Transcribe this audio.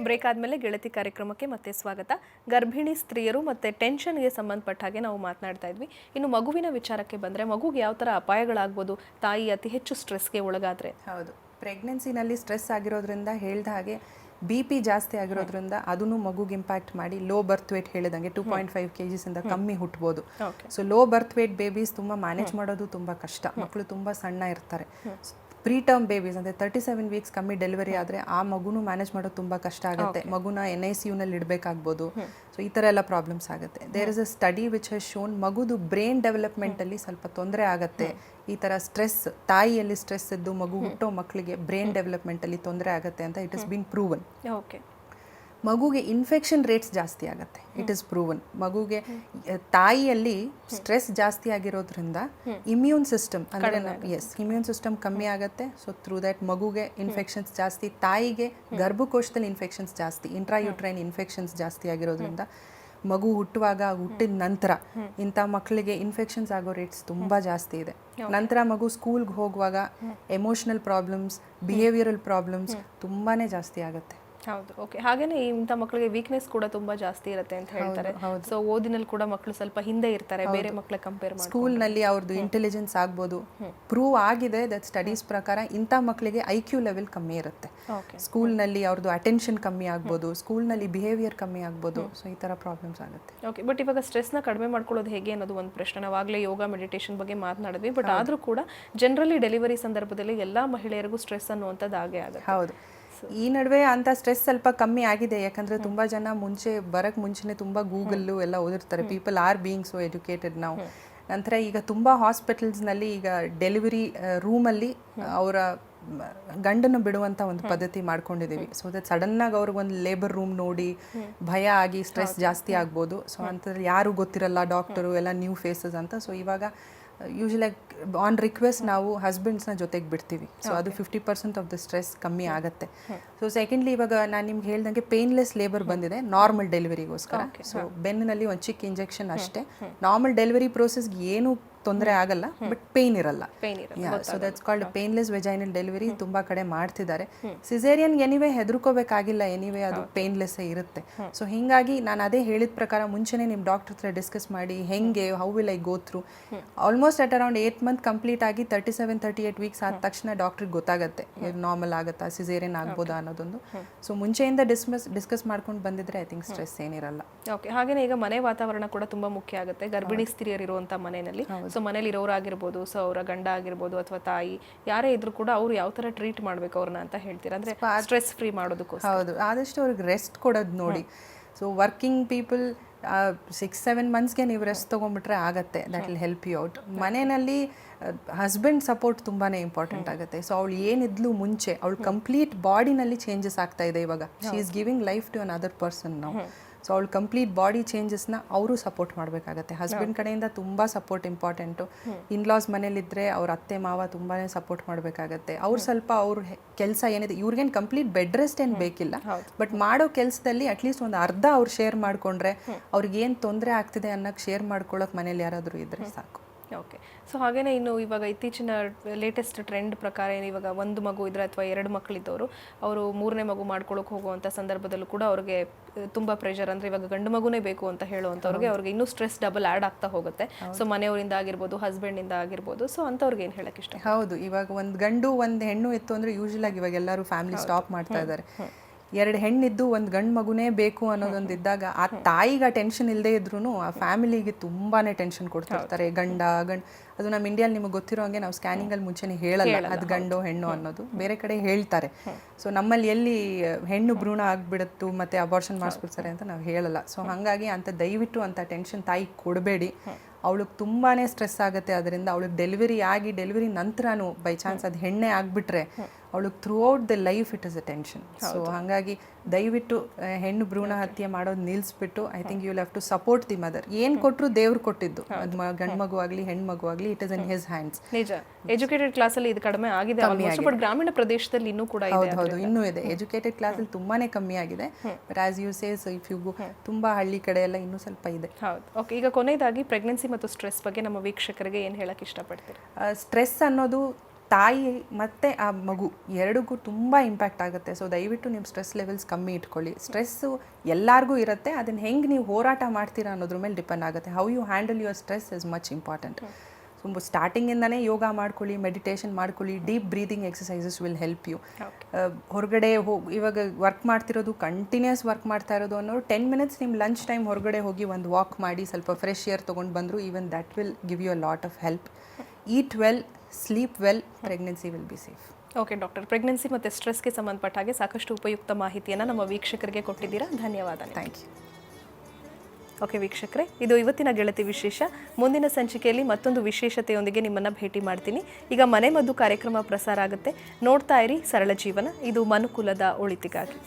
Break ಆದಮೇಲೆ ಗೆಳತಿ ಕಾರ್ಯಕ್ರಮಕ್ಕೆ ಮತ್ತೆ ಸ್ವಾಗತ. ಗರ್ಭಿಣಿ ಸ್ತ್ರೀಯರು ಮತ್ತು ಟೆನ್ಷನ್ಗೆ ಸಂಬಂಧಪಟ್ಟ ಹಾಗೆ ನಾವು ಮಾತನಾಡ್ತಾ ಇದ್ವಿ. ಇನ್ನು ಮಗುವಿನ ವಿಚಾರಕ್ಕೆ ಬಂದರೆ ಮಗುಗೆ ಯಾವ ಥರ ಅಪಾಯಗಳಾಗ್ಬೋದು ತಾಯಿ ಅತಿ ಹೆಚ್ಚು ಸ್ಟ್ರೆಸ್ಗೆ ಒಳಗಾದರೆ? ಹೌದು, ಪ್ರೆಗ್ನೆನ್ಸಿನಲ್ಲಿ ಸ್ಟ್ರೆಸ್ ಆಗಿರೋದ್ರಿಂದ ಹೇಳ್ದ ಹಾಗೆ BP ಜಾಸ್ತಿ ಆಗಿರೋದ್ರಿಂದ ಅದನ್ನು ಮಗುಗೆ ಇಂಪ್ಯಾಕ್ಟ್ ಮಾಡಿ ಲೋ ಬರ್ತ್ ವೇಟ್ ಹೇಳಿದಂಗೆ 2.5 kgs ಇಂದ ಕಮ್ಮಿ ಹುಟ್ಬೋದು. So low birth weight babies ತುಂಬ ಮ್ಯಾನೇಜ್ ಮಾಡೋದು ತುಂಬ ಕಷ್ಟ. ಮಕ್ಕಳು ತುಂಬ ಸಣ್ಣ ಇರ್ತಾರೆ. ಪ್ರೀ ಟರ್ಮ್ ಬೇಬೀಸ್ ಅಂದರೆ 37 ವೀಕ್ಸ್ ಕಮ್ಮಿ ಡೆಲಿವರಿ ಆದರೆ ಆ ಮಗುನು ಮ್ಯಾನೇಜ್ ಮಾಡೋದು ತುಂಬ ಕಷ್ಟ ಆಗುತ್ತೆ. ಮಗುನ NICUನಲ್ಲಿ ಇಡಬೇಕಾಗ್ಬೋದು. ಸೊ ಈ ಥರ ಎಲ್ಲ ಪ್ರಾಬ್ಲಮ್ಸ್ ಆಗುತ್ತೆ. There is a study which has shown ಮಗುದು ಬ್ರೈನ್ ಡೆವಲಪ್ಮೆಂಟಲ್ಲಿ ಸ್ವಲ್ಪ ತೊಂದರೆ ಆಗುತ್ತೆ. ಈ ಥರ ಸ್ಟ್ರೆಸ್, ತಾಯಿಯಲ್ಲಿ ಸ್ಟ್ರೆಸ್ ಇದ್ದು ಮಗು ಹುಟ್ಟೋ ಮಕ್ಕಳಿಗೆ ಬ್ರೈನ್ ಡೆವಲಪ್ಮೆಂಟಲ್ಲಿ ತೊಂದರೆ ಆಗುತ್ತೆ ಅಂತ it is been proven. Okay. ಮಗುಗೆ ಇನ್ಫೆಕ್ಷನ್ ರೇಟ್ಸ್ ಜಾಸ್ತಿ ಆಗುತ್ತೆ. It is proven. ಮಗುಗೆ ತಾಯಿಯಲ್ಲಿ ಸ್ಟ್ರೆಸ್ ಜಾಸ್ತಿ ಆಗಿರೋದ್ರಿಂದ ಇಮ್ಯೂನ್ ಸಿಸ್ಟಮ್ ಅಂದರೆ ಇಮ್ಯೂನ್ ಸಿಸ್ಟಮ್ ಕಮ್ಮಿ ಆಗುತ್ತೆ. ಸೊ ಥ್ರೂ ದ್ಯಾಟ್ ಮಗುಗೆ ಇನ್ಫೆಕ್ಷನ್ಸ್ ಜಾಸ್ತಿ, ತಾಯಿಗೆ ಗರ್ಭಕೋಶದಲ್ಲಿ ಇನ್ಫೆಕ್ಷನ್ಸ್ ಜಾಸ್ತಿ, ಇಂಟ್ರಾಯುಟ್ರೈನ್ ಇನ್ಫೆಕ್ಷನ್ಸ್ ಜಾಸ್ತಿ ಆಗಿರೋದ್ರಿಂದ ಮಗು ಹುಟ್ಟುವಾಗ, ಹುಟ್ಟಿದ ನಂತರ ಇಂಥ ಮಕ್ಕಳಿಗೆ ಇನ್ಫೆಕ್ಷನ್ಸ್ ಆಗೋ ರೇಟ್ಸ್ ತುಂಬ ಜಾಸ್ತಿ ಇದೆ. ನಂತರ ಮಗು ಸ್ಕೂಲ್ಗೆ ಹೋಗುವಾಗ ಎಮೋಷನಲ್ ಪ್ರಾಬ್ಲಮ್ಸ್, ಬಿಹೇವಿಯರಲ್ ಪ್ರಾಬ್ಲಮ್ಸ್ ತುಂಬಾ ಜಾಸ್ತಿ ಆಗುತ್ತೆ. ಹೌದು. ಓಕೆ. ಹಾಗೇನೆ ಇಂಥ ಮಕ್ಕಳಿಗೆ ವೀಕ್ನೆಸ್ ಕೂಡ ತುಂಬಾ ಜಾಸ್ತಿ ಇರುತ್ತೆ ಅಂತ ಹೇಳ್ತಾರೆ. ಸೊ ಓದಿನಲ್ಲಿ ಕೂಡ ಮಕ್ಕಳು ಸ್ವಲ್ಪ ಹಿಂದೆ ಇರ್ತಾರೆ ಬೇರೆ ಮಕ್ಕಳ ಕಂಪೇರ್ ಮಾಡಿ. ಸ್ಕೂಲ್ನಲ್ಲಿ ಅವ್ರದ್ದು ಇಂಟೆಲಿಜೆನ್ಸ್ ಆಗ್ಬೋದು. ಪ್ರೂವ್ ಆಗಿದೆ ದಟ್ ಸ್ಟಡೀಸ್ ಪ್ರಕಾರ ಇಂಥ ಮಕ್ಕಳಿಗೆ IQ ಲೆವೆಲ್ ಕಮ್ಮಿ ಇರುತ್ತೆ. ಸ್ಕೂಲ್ನಲ್ಲಿ ಅವ್ರದ್ದು ಅಟೆನ್ಷನ್ ಕಮ್ಮಿ ಆಗ್ಬೋದು, ಸ್ಕೂಲ್ನಲ್ಲಿ ಬಿಹೇವಿಯರ್ ಕಮ್ಮಿ ಆಗ್ಬೋದು. ಸೊ ಈ ಥರ ಪ್ರಾಬ್ಲಮ್ಸ್ ಆಗುತ್ತೆ. ಓಕೆ. ಬಟ್ ಇವಾಗ ಸ್ಟ್ರೆಸ್ನ ಕಡಿಮೆ ಮಾಡ್ಕೊಳ್ಳೋದು ಹೇಗೆ ಅನ್ನೋದು ಒಂದು ಪ್ರಶ್ನೆ. ನಾವಾಗಲೇ ಯೋಗ ಮೆಡಿಟೇಷನ್ ಬಗ್ಗೆ ಮಾತನಾಡಿದ್ವಿ. ಬಟ್ ಆದರೂ ಕೂಡ ಜನರಲಿ ಡೆಲಿವರಿ ಸಂದರ್ಭದಲ್ಲಿ ಎಲ್ಲ ಮಹಿಳೆಯರಿಗೂ ಸ್ಟ್ರೆಸ್ ಅನ್ನುವಂಥದ್ದು ಆಗೇ ಆಗುತ್ತೆ. ಹೌದು. ಈ ನಡುವೆ ಅಂತ ಸ್ಟ್ರೆಸ್ ಸ್ವಲ್ಪ ಕಮ್ಮಿ ಆಗಿದೆ. ಯಾಕಂದರೆ ತುಂಬ ಜನ ಬರೋಕ್ಕೆ ಮುಂಚೆನೇ ತುಂಬ ಗೂಗಲ್ಲು ಎಲ್ಲ ಓದಿರ್ತಾರೆ. People are being so educated ನಾವು. ನಂತರ ಈಗ ತುಂಬ ಹಾಸ್ಪಿಟಲ್ಸ್ನಲ್ಲಿ ಈಗ ಡೆಲಿವರಿ ರೂಮಲ್ಲಿ ಅವರ ಗಂಡನ್ನು ಬಿಡುವಂಥ ಒಂದು ಪದ್ಧತಿ ಮಾಡ್ಕೊಂಡಿದ್ದೀವಿ. ಸೊ ದಟ್ ಸಡನ್ನಾಗಿ ಅವ್ರಿಗೊಂದು ಲೇಬರ್ ರೂಮ್ ನೋಡಿ ಭಯ ಆಗಿ ಸ್ಟ್ರೆಸ್ ಜಾಸ್ತಿ ಆಗ್ಬೋದು. ಸೊ ಅಂಥದ್ದು ಯಾರು ಗೊತ್ತಿರಲ್ಲ, ಡಾಕ್ಟರು ಎಲ್ಲ ನ್ಯೂ ಫೇಸಸ್ ಅಂತ. ಸೊ ಇವಾಗ ಯೂಶಲಿ ಆನ್ ರಿಕ್ವೆಸ್ಟ್ ನಾವು ಹಸ್ಬೆಂಡ್ಸ್ನ ಜೊತೆಗೆ ಬಿಡ್ತೀವಿ. ಸೊ ಅದು 50% ಆಫ್ ದ ಸ್ಟ್ರೆಸ್ ಕಮ್ಮಿ ಆಗುತ್ತೆ. ಸೊ ಸೆಕೆಂಡ್ಲಿ ಇವಾಗ ನಾನು ನಿಮ್ಗೆ ಹೇಳ್ದಂಗೆ ಪೇನ್ಲೆಸ್ ಲೇಬರ್ ಬಂದಿದೆ ನಾರ್ಮಲ್ ಡೆಲಿವರಿಗೋಸ್ಕರ. ಸೊ ಬೆನ್ನಿನಲ್ಲಿ ಒಂದು ಚಿಕ್ಕ ಇಂಜೆಕ್ಷನ್ ಅಷ್ಟೇ. ನಾರ್ಮಲ್ ಡೆಲಿವರಿ ಪ್ರೋಸೆಸ್ಗೆ ಏನು ತೊಂದರೆ ಆಗಲ್ಲ, ಬಟ್ ಪೇನ್ ಇರಲ್ಲ. So that's called painless vaginal delivery. ತುಂಬ ಕಡೆ ಮಾಡ್ತಿದ್ದಾರೆ. ಸಿಸೇರಿಯನ್ ಎನಿವೇ ಹೆದರ್ಕೋಬೇಕಾಗಿಲ್ಲ, ಎನಿವೇ ಅದು ಪೇನ್ಲೆಸ್ಸೇ ಇರುತ್ತೆ. ಸೊ ಹೀಗಾಗಿ ನಾನು ಅದೇ ಹೇಳಿದ ಪ್ರಕಾರ ಮುಂಚೆನೇ ನಿಮ್ಮ ಡಾಕ್ಟರ್ ಹತ್ರ ಡಿಸ್ಕಸ್ ಮಾಡಿ ಹೆಂಗೆ how will I go through. Almost at around 8 month complete ಆಗಿ 37-38 ವೀಕ್ಸ್ ಆದ ತಕ್ಷಣ ಡಾಕ್ಟ್ರಿಗೆ ಗೊತ್ತಾಗುತ್ತೆ ನಾರ್ಮಲ್ ಆಗುತ್ತಾ, ಸಿಸೇರಿಯನ್ ಆಗ್ಬೋದಾ ಅನ್ನೋದೊಂದು. ಸೊ ಮುಂಚೆಯಿಂದ ಡಿಸ್ಕಸ್ ಮಾಡ್ಕೊಂಡು ಬಂದಿದ್ರೆ ಐ ಥಿಂಕ್ ಸ್ಟ್ರೆಸ್ ಏನಿರಲ್ಲ. ಓಕೆ. ಹಾಗೇನೆ ಈಗ ಮನೆ ವಾತಾವರಣ ಕೂಡ ತುಂಬಾ ಮುಖ್ಯ ಆಗುತ್ತೆ ಗರ್ಭಿಣಿ ಸ್ತ್ರೀಯರಿರುವಂಥ ಮನೆಯಲ್ಲಿ. ಸೊ ಮನೇಲಿ ಇರೋರಾಗಿರ್ಬೋದು, ಸೊ ಅವರ ಗಂಡ ಆಗಿರ್ಬೋದು ಅಥವಾ ತಾಯಿ ಯಾರೇ ಇದ್ರು ಕೂಡ ಅವ್ರು ಯಾವ ಥರ ಟ್ರೀಟ್ ಮಾಡಬೇಕು ಅವ್ರನ್ನ ಅಂತ ಹೇಳ್ತೀರಾ? ಅಂದರೆ ಸ್ಟ್ರೆಸ್ ಫ್ರೀ ಮಾಡೋದಕ್ಕೋಸ್ಕರ. ಹೌದು, ಆದಷ್ಟು ಅವ್ರಿಗೆ ರೆಸ್ಟ್ ಕೊಡೋದು ನೋಡಿ. ಸೊ ವರ್ಕಿಂಗ್ ಪೀಪಲ್ 6-7 ಮಂತ್ಸ್ಗೆ ನೀವು ರೆಸ್ಟ್ ತೊಗೊಂಡ್ಬಿಟ್ರೆ ಆಗುತ್ತೆ. That will help you out. ಮನೆಯಲ್ಲಿ ಹಸ್ಬೆಂಡ್ ಸಪೋರ್ಟ್ ತುಂಬಾ ಇಂಪಾರ್ಟೆಂಟ್ ಆಗುತ್ತೆ. ಸೊ ಅವಳು ಏನಿದ್ಲು ಮುಂಚೆ ಅವಳು ಕಂಪ್ಲೀಟ್ ಬಾಡಿನಲ್ಲಿ ಚೇಂಜಸ್ ಆಗ್ತಾ ಇದೆ ಇವಾಗ. She is giving life to another person ನಾವು. ಸೊ ಅವಳು ಕಂಪ್ಲೀಟ್ ಬಾಡಿ ಚೇಂಜಸ್ನ ಅವರು ಸಪೋರ್ಟ್ ಮಾಡಬೇಕಾಗತ್ತೆ. ಹಸ್ಬೆಂಡ್ ಕಡೆಯಿಂದ ತುಂಬ ಸಪೋರ್ಟ್ ಇಂಪಾರ್ಟೆಂಟು. ಇನ್ಲಾಸ್ ಮನೇಲಿದ್ದರೆ ಅವ್ರ ಅತ್ತೆ ಮಾವ ತುಂಬಾ ಸಪೋರ್ಟ್ ಮಾಡಬೇಕಾಗತ್ತೆ. ಅವ್ರು ಸ್ವಲ್ಪ ಅವ್ರ ಕೆಲಸ ಏನಿದೆ, ಇವ್ರಿಗೇನು ಕಂಪ್ಲೀಟ್ ಬೆಡ್ ರೆಸ್ಟ್ ಏನು ಬೇಕಿಲ್ಲ, ಬಟ್ ಮಾಡೋ ಕೆಲಸದಲ್ಲಿ ಅಟ್ಲೀಸ್ಟ್ ಒಂದು ಅರ್ಧ ಅವ್ರು ಶೇರ್ ಮಾಡಿಕೊಂಡ್ರೆ ಅವ್ರಿಗೆ ಏನು ತೊಂದರೆ ಆಗ್ತಿದೆ ಅನ್ನೋಕ್ಕೆ ಶೇರ್ ಮಾಡ್ಕೊಳ್ಳೋಕೆ ಮನೇಲಿ ಯಾರಾದರೂ ಇದ್ದರೆ ಸಾಕು. ಓಕೆ. ಸೊ ಹಾಗೇನೆ ಇನ್ನು ಇವಾಗ ಇತ್ತೀಚಿನ ಲೇಟೆಸ್ಟ್ ಟ್ರೆಂಡ್ ಪ್ರಕಾರ ಇವಾಗ ಒಂದು ಮಗು ಇದ್ರೆ ಅಥವಾ 2 ಮಕ್ಕಳಿದ್ದವರು ಅವರು 3ನೇ ಮಗು ಮಾಡ್ಕೊಳ್ಳೋಕೆ ಹೋಗುವಂಥ ಸಂದರ್ಭದಲ್ಲೂ ಕೂಡ ಅವ್ರಿಗೆ ತುಂಬ ಪ್ರೆಷರ್. ಅಂದರೆ ಇವಾಗ ಗಂಡು ಮಗುನೇ ಬೇಕು ಅಂತ ಹೇಳುವಂಥವ್ರಿಗೆ ಅವ್ರಿಗೆ ಇನ್ನೂ ಸ್ಟ್ರೆಸ್ ಡಬಲ್ ಆ್ಯಡ್ ಆಗ್ತಾ ಹೋಗುತ್ತೆ. ಸೊ ಮನೆಯವರಿಂದ ಆಗಿರ್ಬೋದು, ಹಸ್ಬೆಂಡಿಂದ ಆಗಿರ್ಬೋದು. ಸೊ ಅಂಥವ್ರಿಗೆ ಏನು ಹೇಳಕ್ಕೆ ಇಷ್ಟ? ಹೌದು, ಇವಾಗ ಒಂದು ಗಂಡು ಒಂದು ಹೆಣ್ಣು ಇತ್ತು ಅಂದರೆ ಯೂಶಲಾಗಿ ಇವಾಗ ಎಲ್ಲರೂ ಫ್ಯಾಮಿಲಿ ಸ್ಟಾಪ್ ಮಾಡ್ತಾ ಇದ್ದಾರೆ. 2 ಹೆಣ್ಣಿದ್ದು ಒಂದು ಗಂಡು ಮಗುನೇ ಬೇಕು ಅನ್ನೋದೊಂದು ಇದ್ದಾಗ ಆ ತಾಯಿಗೆ ಟೆನ್ಷನ್ ಇಲ್ಲದೆ ಇದ್ರೂ ಆ ಫ್ಯಾಮಿಲಿಗೆ ತುಂಬಾ ಟೆನ್ಷನ್ ಕೊಡ್ತಿರ್ತಾರೆ. ಅದು ನಮ್ಮ ಇಂಡಿಯಲ್ಲಿ ನಿಮಗೆ ಗೊತ್ತಿರೋ ಹಂಗೆ ನಾವು ಸ್ಕ್ಯಾನಿಂಗಲ್ಲಿ ಮುಂಚೆನೇ ಹೇಳಲ್ಲ ಅದು ಗಂಡು ಹೆಣ್ಣು ಅನ್ನೋದು. ಬೇರೆ ಕಡೆ ಹೇಳ್ತಾರೆ. ಸೊ ನಮ್ಮಲ್ಲಿ ಎಲ್ಲಿ ಹೆಣ್ಣು ಭ್ರೂಣ ಆಗಿಬಿಡುತ್ತು ಮತ್ತು ಅಬಾರ್ಷನ್ ಮಾಡಿಸ್ಬಿಡ್ತಾರೆ ಅಂತ ನಾವು ಹೇಳಲ್ಲ. ಸೊ ಹಾಗಾಗಿ ಅಂತ ದಯವಿಟ್ಟು ಅಂತ ಟೆನ್ಷನ್ ತಾಯಿಗೆ ಕೊಡಬೇಡಿ. ಅವಳಿಗೆ ತುಂಬಾ ಸ್ಟ್ರೆಸ್ ಆಗುತ್ತೆ. ಅದರಿಂದ ಅವಳಿಗೆ ಡೆಲಿವರಿ ನಂತರನೂ ಬೈ ಚಾನ್ಸ್ ಅದು ಹೆಣ್ಣೆ ಆಗಿಬಿಟ್ರೆ ಅವಳಿಗೆ throughout the life it is a tension. So ಹಾಗಾಗಿ ದಯವಿಟ್ಟು ಹೆಣ್ಣು ಭ್ರೂಣ ಹತ್ಯೆ ಮಾಡೋದು ನಿಲ್ಲಿಸ್ಬಿಟ್ಟು I think you will have to support the mother. ಏನು ಕೊಟ್ಟರು ದೇವ್ರು ಕೊಟ್ಟಿದ್ದು, ಅದು ಗಂಡು ಮಗು ಆಗಲಿ ಹೆಣ್ಣು ಮಗು ಆಗಲಿ, it is in his hands. ನಿಜ, ಎಜುಕೇಟೆಡ್ ಕ್ಲಾಸಲ್ಲಿ ಇದು ಕಡಿಮೆ ಆಗಿದೆ, ಬಟ್ ಗ್ರಾಮೀಣ ಪ್ರದೇಶದಲ್ಲಿ ಇನ್ನೂ ಕೂಡ ಇದೆ. ಹೌದು, ಇನ್ನೂ ಇದೆ. ಎಜುಕೇಟೆಡ್ ಕ್ಲಾಸಲ್ಲಿ ತುಂಬಾನೇ ಕಮ್ಮಿ ಆಗಿದೆ. But as you says if you ತುಂಬಾ ಹಳ್ಳಿ ಕಡೆ ಎಲ್ಲ ಇನ್ನೂ ಸ್ವಲ್ಪ ಇದೆ. ಹೌದು. ಓಕೆ, ಈಗ ಕೊನೆಯದಾಗಿ ಪ್ರೆಗ್ನೆನ್ಸಿ ಮತ್ತು ಸ್ಟ್ರೆಸ್ ಬಗ್ಗೆ ನಮ್ಮ ವೀಕ್ಷಕರಿಗೆ ಏನು ಹೇಳಕ್ಕೆ ಇಷ್ಟಪಡ್ತೀರಿ? ಸ್ಟ್ರೆಸ್ ಅನ್ನೋದು ತಾಯಿ ಮತ್ತು ಆ ಮಗು ಎರಡಿಗೂ ತುಂಬ ಇಂಪ್ಯಾಕ್ಟ್ ಆಗುತ್ತೆ. ಸೊ ದಯವಿಟ್ಟು ನಿಮ್ಮ ಸ್ಟ್ರೆಸ್ ಲೆವೆಲ್ಸ್ ಕಮ್ಮಿ ಇಟ್ಕೊಳ್ಳಿ. ಸ್ಟ್ರೆಸ್ಸು ಎಲ್ಲರಿಗೂ ಇರುತ್ತೆ, ಅದನ್ನು ಹೆಂಗೆ ನೀವು ಹೋರಾಟ ಮಾಡ್ತೀರಾ ಅನ್ನೋದ್ರ ಮೇಲೆ ಡಿಪೆಂಡ್ ಆಗುತ್ತೆ. How you handle your stress is much important. So ಸ್ಟಾರ್ಟಿಂಗಿಂದನೇ ಯೋಗ ಮಾಡ್ಕೊಳ್ಳಿ, ಮೆಡಿಟೇಷನ್ ಮಾಡ್ಕೊಳ್ಳಿ, deep breathing exercises will help you. ಹೊರಗಡೆ ಇವಾಗ ವರ್ಕ್ ಮಾಡ್ತಿರೋದು, ಕಂಟಿನ್ಯೂಸ್ ವರ್ಕ್ ಮಾಡ್ತಾ ಇರೋದು ಅನ್ನೋರು 10 ಮಿನಿಟ್ಸ್ ನಿಮ್ಮ ಲಂಚ್ ಟೈಮ್ ಹೊರಗಡೆ ಹೋಗಿ ಒಂದು ವಾಕ್ ಮಾಡಿ ಸ್ವಲ್ಪ ಫ್ರೆಶ್ ಏರ್ ತೊಗೊಂಡು ಬಂದರು, even that will give you a lot of help. Eat well, sleep well, pregnancy will be safe. Okay doctor, pregnancy ಮತ್ತು ಸ್ಟ್ರೆಸ್ಗೆ ಸಂಬಂಧಪಟ್ಟ ಹಾಗೆ ಸಾಕಷ್ಟು ಉಪಯುಕ್ತ ಮಾಹಿತಿಯನ್ನು ನಮ್ಮ ವೀಕ್ಷಕರಿಗೆ ಕೊಟ್ಟಿದ್ದೀರಾ. ಧನ್ಯವಾದ. Thank you. ಓಕೆ ವೀಕ್ಷಕರೇ, ಇದು ಇವತ್ತಿನ ಗೆಳತಿ ವಿಶೇಷ. ಮುಂದಿನ ಸಂಚಿಕೆಯಲ್ಲಿ ಮತ್ತೊಂದು ವಿಶೇಷತೆಯೊಂದಿಗೆ ನಿಮ್ಮನ್ನು ಭೇಟಿ ಮಾಡ್ತೀನಿ. ಈಗ ಮನೆ ಮದ್ದು ಕಾರ್ಯಕ್ರಮ ಪ್ರಸಾರ ಆಗುತ್ತೆ. ನೋಡ್ತಾ ಇರಿ ಸರಳ ಜೀವನ. ಇದು ಮನುಕುಲದ ಒಳಿತಿಗಾಗಿ.